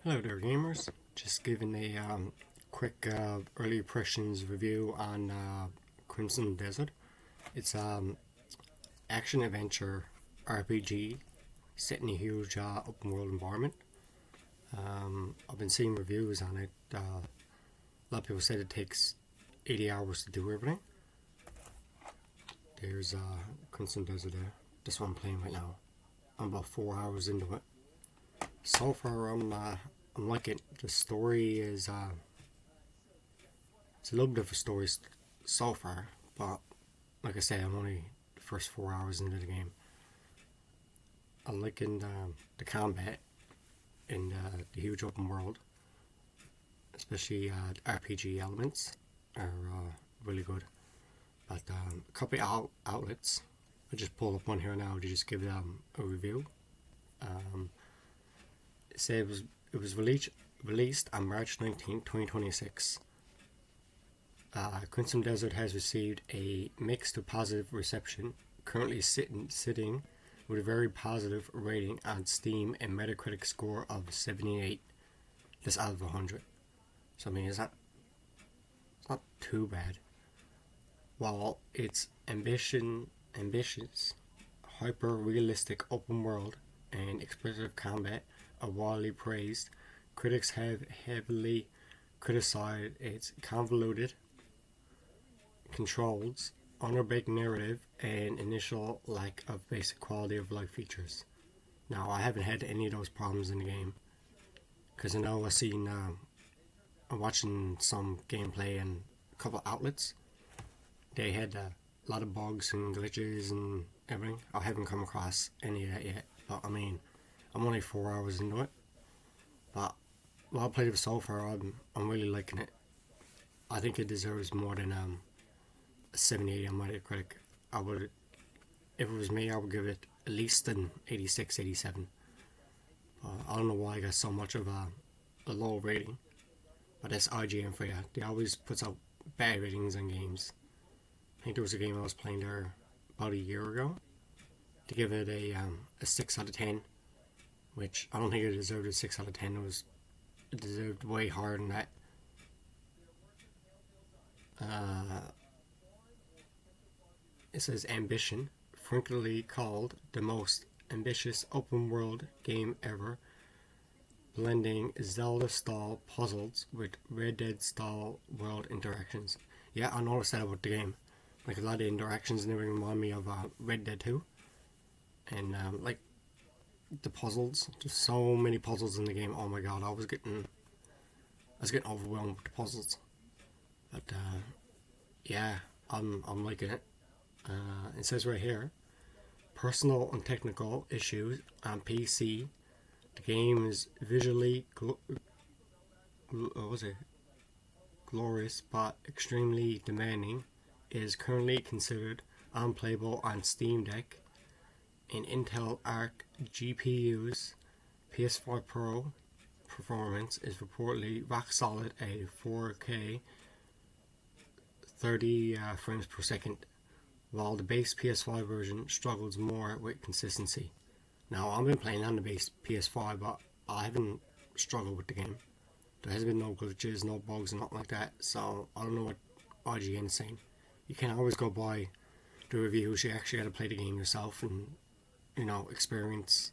Hello there, gamers. Just giving a quick early impressions review on Crimson Desert. It's action adventure RPG set in a huge open world environment. I've been seeing reviews on it. A lot of people said it takes 80 hours to do everything. There's Crimson Desert there. This one I'm playing right now. I'm about 4 hours into it. So far, I'm liking it. The story is it's a little bit of a story so far, but like I say, I'm only the first 4 hours into the game. I'm liking the combat in the huge open world, especially the RPG elements are really good. But a couple of outlets, I just pulled up one here now to just give them a review. It said it was released on March 19, 2026. Crimson Desert has received a mixed to positive reception, currently sitting with a very positive rating on Steam and Metacritic score of 78. That's out of 100. So I mean, it's not too bad. While its ambitious, hyper-realistic open world and expressive combat are widely praised, critics have heavily criticized its convoluted controls, underbaked narrative, and initial lack of basic quality of life features. Now, I haven't had any of those problems in the game, because I know I'm watching some gameplay and a couple outlets. They had a lot of bugs and glitches and everything. I haven't come across any of that yet, but I mean, I'm only 4 hours into it. But while I played it so far, I'm really liking it. I think it deserves more than a 78 on Metacritic. If it was me, I would give it at least an 86, 87. I don't know why I got so much of a low rating, but that's IGN for you. They always puts out bad ratings on games. I think there was a game I was playing there about a year ago. To give it a 6 out of 10, which I don't think it deserved a 6 out of 10. It deserved way higher than that. It says Ambition, frequently called the most ambitious open world game ever, blending Zelda-style puzzles with Red Dead-style world interactions. Yeah, I noticed that about the game. Like, a lot of the interactions and everything remind me of Red Dead 2. And like the puzzles, there's so many puzzles in the game. Oh my god, I was getting overwhelmed with the puzzles. But yeah, I'm liking it. It says right here, personal and technical issues on PC. The game is visually glorious but extremely demanding. It is currently considered unplayable on Steam Deck. In Intel Arc GPU's PS4 Pro performance is reportedly rock solid at 4K 30 frames per second, while the base PS5 version struggles more with consistency. Now, I've been playing on the base PS5, but I haven't struggled with the game. There has been no glitches, no bugs, and nothing like that, so I don't know what IGN is saying. You can't always go by the reviews. You actually got to play the game yourself and, you know, experience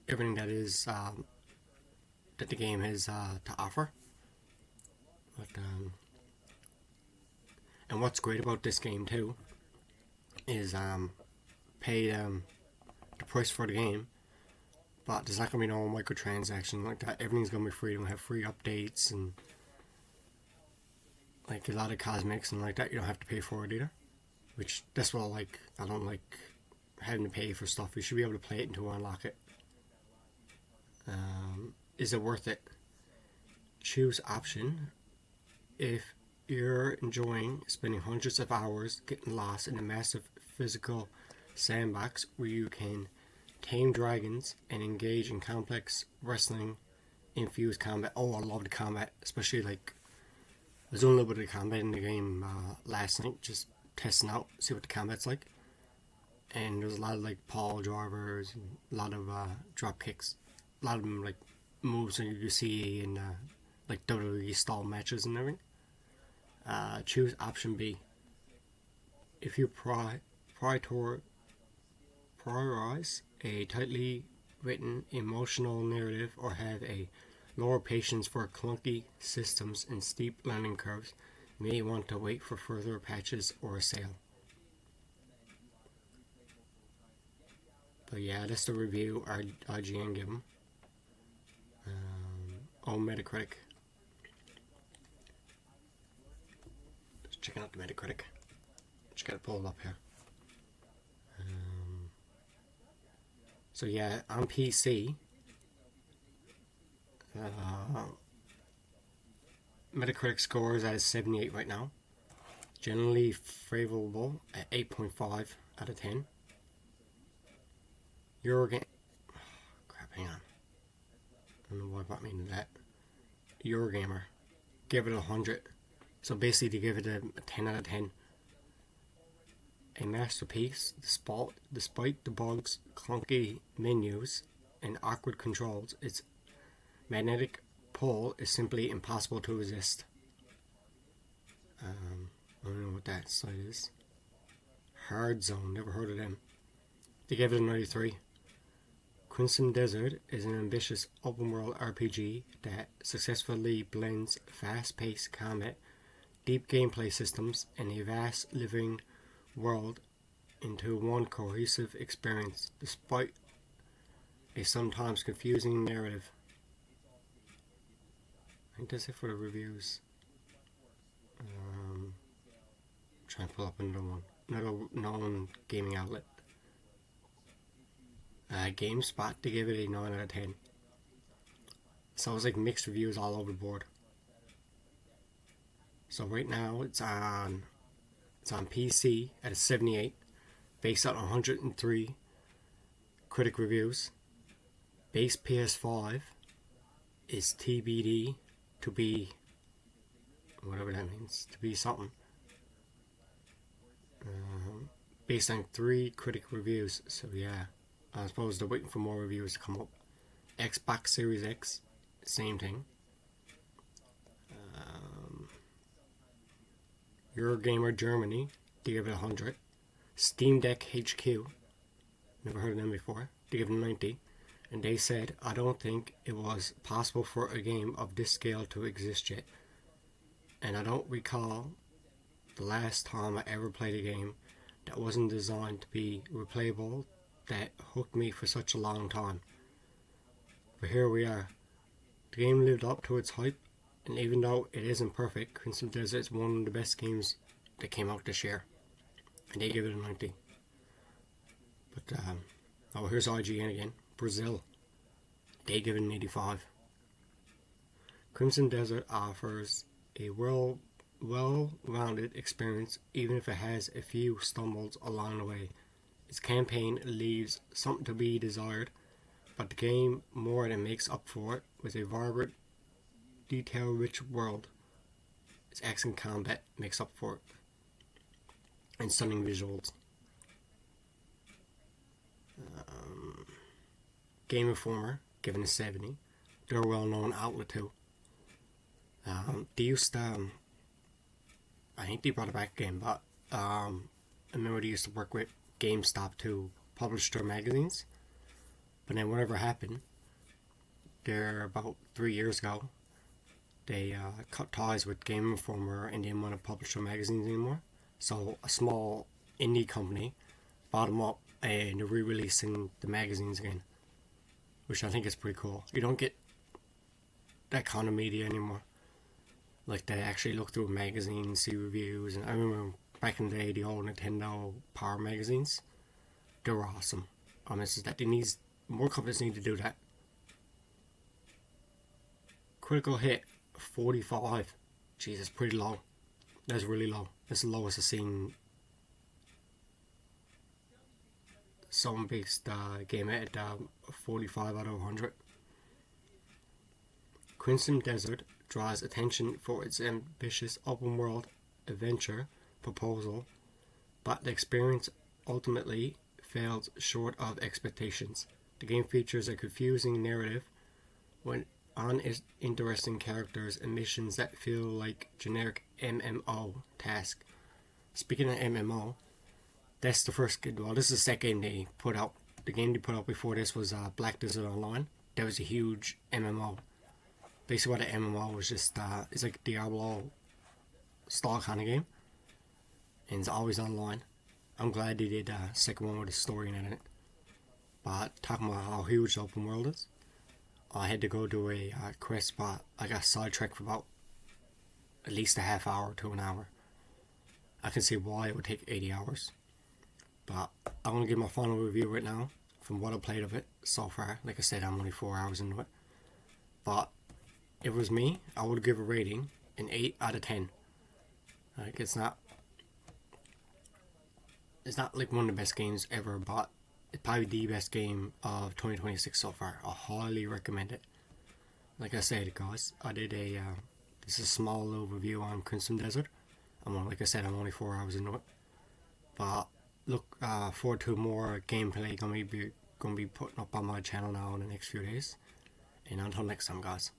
everything that is that the game has to offer. But and what's great about this game too is pay the price for the game, but there's not gonna be no microtransaction like that. Everything's gonna be free. You're gonna have free updates and like a lot of cosmetics and like that. You don't have to pay for it either, which that's what I like. I don't like having to pay for stuff. You should be able to play it until you unlock it. Is it worth it? Choose option. If you're enjoying spending hundreds of hours getting lost in a massive physical sandbox where you can tame dragons and engage in complex wrestling infused combat. Oh, I love the combat, especially like I was doing a little bit of combat in the game last night, just testing out, see what the combat's like. And there's a lot of like pole drivers and a lot of drop kicks. a lot of them like moves that you see in like WWE style matches and everything. Choose option B. If you prioritize a tightly written emotional narrative or have a lower patience for clunky systems and steep learning curves, you may want to wait for further patches or a sale. But yeah, that's the review IGN give them. On Metacritic. Just checking out the Metacritic. Just gotta pull it up here. So yeah, on PC, Metacritic scores at 78 right now. Generally favorable at 8.5 out of 10. Eurogame. Crap, hang on. I don't know what brought me into that. Eurogamer. Give it 100. So basically, to give it a 10 out of 10. A masterpiece, despite the bugs, clunky menus, and awkward controls, its magnetic pull is simply impossible to resist. I don't know what that site is. Hard Zone, never heard of them. They gave it a 93. Crimson Desert is an ambitious open-world RPG that successfully blends fast-paced combat, deep gameplay systems, and a vast living world into one cohesive experience, despite a sometimes confusing narrative. I think that's it for the reviews. Try and pull up another one. Another known gaming outlet. GameSpot, they gave it a 9 out of 10. So it's like mixed reviews all over the board. So right now it's on PC at a 78, based on 103 critic reviews. Base PS5 is TBD, to be whatever that means, to be something. Based on 3 critic reviews. So yeah, I suppose they're waiting for more reviews to come up. Xbox Series X, same thing. Eurogamer Germany, they give it 100. Steam Deck HQ, never heard of them before, they give it 90. And they said, I don't think it was possible for a game of this scale to exist yet. And I don't recall the last time I ever played a game that wasn't designed to be replayable, that hooked me for such a long time. But here we are. The game lived up to its hype, and even though it isn't perfect, Crimson Desert is one of the best games that came out this year. And they give it a 90. But, here's IGN again. Brazil. They give it an 85. Crimson Desert offers a well-rounded experience, even if it has a few stumbles along the way. Its campaign leaves something to be desired, but the game more than makes up for it with a vibrant, detail-rich world. Its action combat makes up for it, and stunning visuals. Game Informer, given a 70. They're a well-known outlet too. They used to, I think they brought it back again, but I remember they used to work with GameStop to publish their magazines. But then whatever happened, there about 3 years ago, they cut ties with Game Informer and didn't want to publish their magazines anymore. So a small indie company bought them up and they're re-releasing the magazines again, which I think is pretty cool. You don't get that kind of media anymore. Like, they actually look through magazines, see reviews, and I remember back in the day, the old Nintendo Power magazines, they were awesome. It's just that more companies need to do that. Critical hit, 45. Jeez, that's pretty low. That's really low. That's the lowest I've seen someone based game at 45 out of 100. Crimson Desert draws attention for its ambitious open-world adventure proposal, but the experience ultimately failed short of expectations. The game features a confusing narrative with uninteresting characters and missions that feel like generic MMO tasks. Speaking of MMO, that's the first. Well, this is the second game they put out. The game they put out before this was Black Desert Online. That was a huge MMO. Basically, what an MMO was just it's like Diablo style kind of game, and it's always online. I'm glad they did a second one with a story in it. But talking about how huge the open world is, I had to go do a quest, but I got sidetracked for about at least a half hour to an hour. I can see why it would take 80 hours. But I'm going to give my final review right now from what I played of it so far. Like I said, I'm only 4 hours into it. But if it was me, I would give a rating an 8 out of 10. Like, it's not like one of the best games ever, but it's probably the best game of 2026 so far. I highly recommend it. Like I said, guys, I did this is a small little review on Crimson Desert. Like I said, I'm only 4 hours into it. But look forward to more gameplay gonna be putting up on my channel now in the next few days. And until next time, guys.